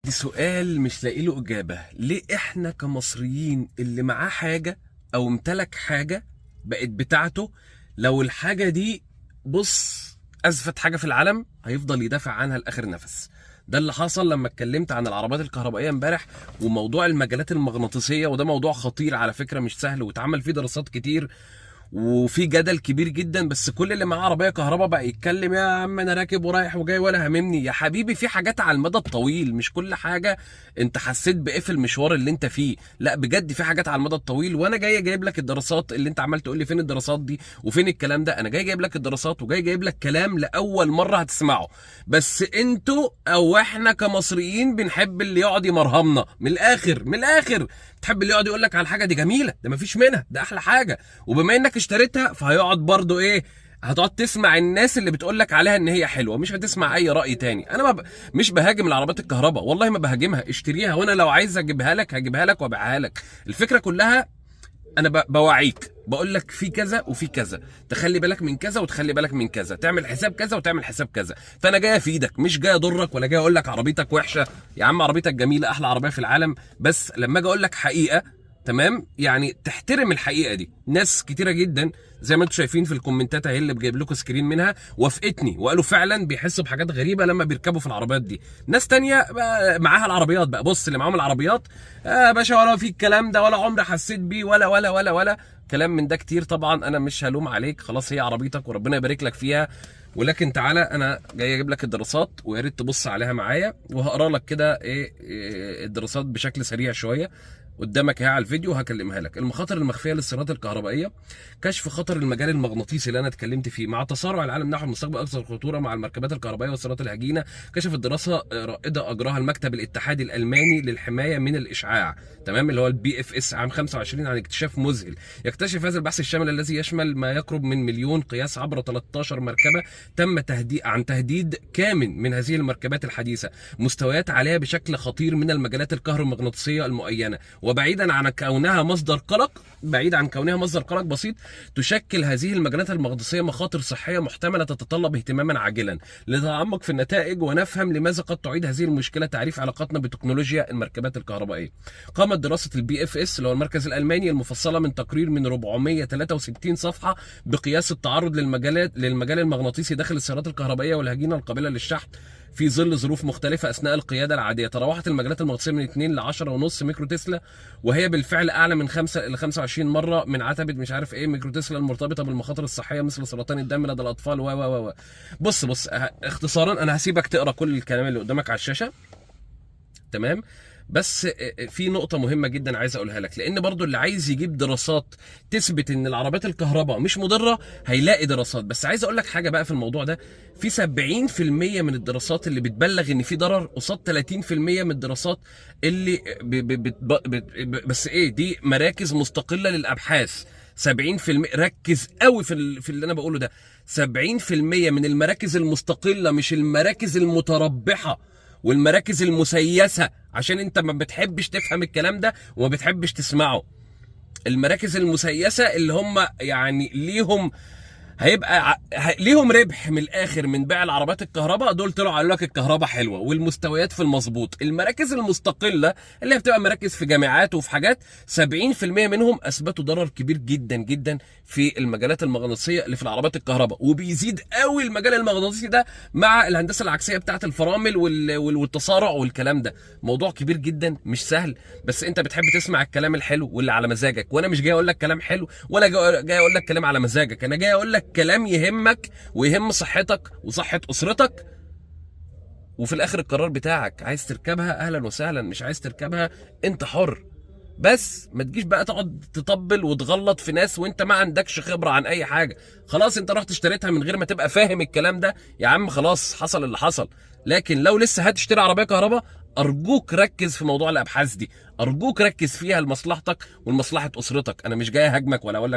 دي سؤال مش لاقي له إجابة. ليه إحنا كمصريين اللي معاه حاجة أو امتلك حاجة بقت بتاعته، لو الحاجة دي بص أزفت حاجة في العالم هيفضل يدافع عنها لآخر نفس؟ ده اللي حصل لما اتكلمت عن العربيات الكهربائية امبارح وموضوع المجالات المغناطيسية، وده موضوع خطير على فكرة، مش سهل واتعمل فيه دراسات كتير وفي جدل كبير جدا. بس كل اللي معاه عربيه كهرباء بقى يتكلم يا عم انا راكب ورايح وجاي ولا هممني. يا حبيبي في حاجات على المدى الطويل، مش كل حاجه انت حسيت بايه في المشوار اللي انت فيه، لا بجد في حاجات على المدى الطويل. وانا جاي جايب لك الدراسات اللي انت عمال تقول لي فين الدراسات دي وفين الكلام ده. انا جاي جايب لك الدراسات وجاي جايب لك كلام لاول مره هتسمعه. بس انتوا او احنا كمصريين بنحب اللي يقعد يمرهمنا من الاخر، من الاخر تحب اللي يقعد يقول لك على الحاجه دي جميله، ده مفيش منها، ده احلى حاجه، وبما انك اشتريتها فهيقعد برضو ايه، هتقعد تسمع الناس اللي بتقول لك عليها ان هي حلوه، مش هتسمع اي راي تاني. انا مش بهاجم العربيات الكهرباء، والله ما بهاجمها، اشتريها وانا لو عايز اجيبها لك هجيبها لك وابيعها لك. الفكره كلها انا بوعيك، بقول لك في كذا وفي كذا، تخلي بالك من كذا وتخلي بالك من كذا، تعمل حساب كذا وتعمل حساب كذا. فانا جاي افيدك، مش جاي اضرك ولا جاي اقول لك عربيتك وحشه. يا عم عربيتك جميله، احلى عربيه في العالم، بس لما اجي اقول لك حقيقه تمام يعني تحترم الحقيقه دي. ناس كتيره جدا زي ما انتم شايفين في الكومنتات اهي اللي جايب لكم سكرين منها وافقتني وقالوا فعلا بيحسوا بحاجات غريبه لما بيركبوا في العربيات دي. ناس تانية معاها العربيات بقى، بص اللي معاهم العربيات باشا ولا في الكلام ده ولا عمري حسيت بيه ولا كلام من ده كتير. طبعا انا مش هلوم عليك، خلاص هي عربيتك وربنا يبارك لك فيها. ولكن تعالى انا جاي اجيب لك الدراسات ويا ريت تبص عليها معايا، وهقرا لك كده ايه الدراسات بشكل سريع شويه قدامك اهي على الفيديو وهكلمها لك. المخاطر المخفيه للسيارات الكهربائيه: كشف خطر المجال المغناطيسي اللي انا اتكلمت فيه مع تسارع العالم نحو المستقبل اكثر خطوره مع المركبات الكهربائيه والسيارات الهجينه. كشفت دراسه رائده اجراها المكتب الاتحادي الالماني للحمايه من الاشعاع تمام اللي هو البي اف اس عام 25 عن اكتشاف مذهل. يكتشف هذا البحث الشامل الذي يشمل ما يقرب من مليون قياس عبر 13 مركبه تم تهديد كامن من هذه المركبات الحديثه مستويات عاليه بشكل خطير من المجالات الكهرومغناطيسيه المؤينه. وبعيدا عن كونها مصدر قلق، بعيد عن كونها مصدر قلق بسيط، تشكل هذه المجالات المغناطيسيه مخاطر صحيه محتمله تتطلب اهتماما عاجلا. لنتعمق في النتائج ونفهم لماذا قد تعيد هذه المشكله تعريف علاقتنا بتكنولوجيا المركبات الكهربائيه. قامت دراسه البي اف اس اللي هو المركز الالماني المفصله من تقرير من 463 صفحه بقياس التعرض للمجال المغناطيسي داخل السيارات الكهربائيه والهجينه القابله للشحن في ظل ظروف مختلفة أثناء القيادة العادية. تراوحت المجالات المغناطيسية من 2 ل 10.5 ميكرو تسلا، وهي بالفعل أعلى من 5 إلى 25 مرة من عتبة مش عارف إيه ميكرو تسلا المرتبطة بالمخاطر الصحية مثل سرطان الدم لدى الأطفال و بص اختصارا أنا هسيبك تقرأ كل الكلام اللي قدامك على الشاشة تمام. بس في نقطة مهمة جدا عايز اقولها لك، لان برضو اللي عايز يجيب دراسات تثبت ان العربيات الكهرباء مش مضرة هيلاقي دراسات. بس عايز اقول لك حاجة بقى في الموضوع ده، في 70% من الدراسات اللي بتبلغ ان في ضرر قصاد 30% من الدراسات اللي بس ايه دي مراكز مستقلة للابحاث. 70% ركز قوي في اللي انا بقوله ده، 70% من المراكز المستقلة مش المراكز المتربحة والمراكز المسيسة، عشان انت ما بتحبش تفهم الكلام ده وما بتحبش تسمعه. المراكز المسيسة اللي هم يعني هيبقى ليهم ربح من الاخر من بيع العربيات الكهرباء، دول طلعوا قالوا لك الكهرباء حلوه والمستويات في المظبوط. المراكز المستقله اللي هي بتبقى مراكز في جامعات وفي حاجات، 70% منهم اثبتوا ضرر كبير جدا جدا في المجالات المغناطيسيه اللي في العربيات الكهرباء. وبيزيد قوي المجال المغناطيسي ده مع الهندسه العكسيه بتاعه الفرامل والتسارع والكلام ده. موضوع كبير جدا مش سهل، بس انت بتحب تسمع الكلام الحلو واللي على مزاجك، وانا مش جاي اقول لك كلام حلو ولا جاي اقول لك كلام على مزاجك، انا جاي اقول لك كلام يهمك ويهم صحتك وصحة أسرتك. وفي الآخر القرار بتاعك، عايز تركبها أهلا وسهلا، مش عايز تركبها أنت حر. بس ما تجيش بقى تقعد تطبل وتغلط في ناس وانت ما عندكش خبرة عن أي حاجة. خلاص انت رحت اشتريتها من غير ما تبقى فاهم الكلام ده، يا عم خلاص حصل اللي حصل. لكن لو لسه هتشتري عربية كهرباء أرجوك ركز في موضوع الأبحاث دي، أرجوك ركز فيها لمصلحتك ولمصلحة أسرتك. أنا مش جاي أهاجمك ولا أقول لك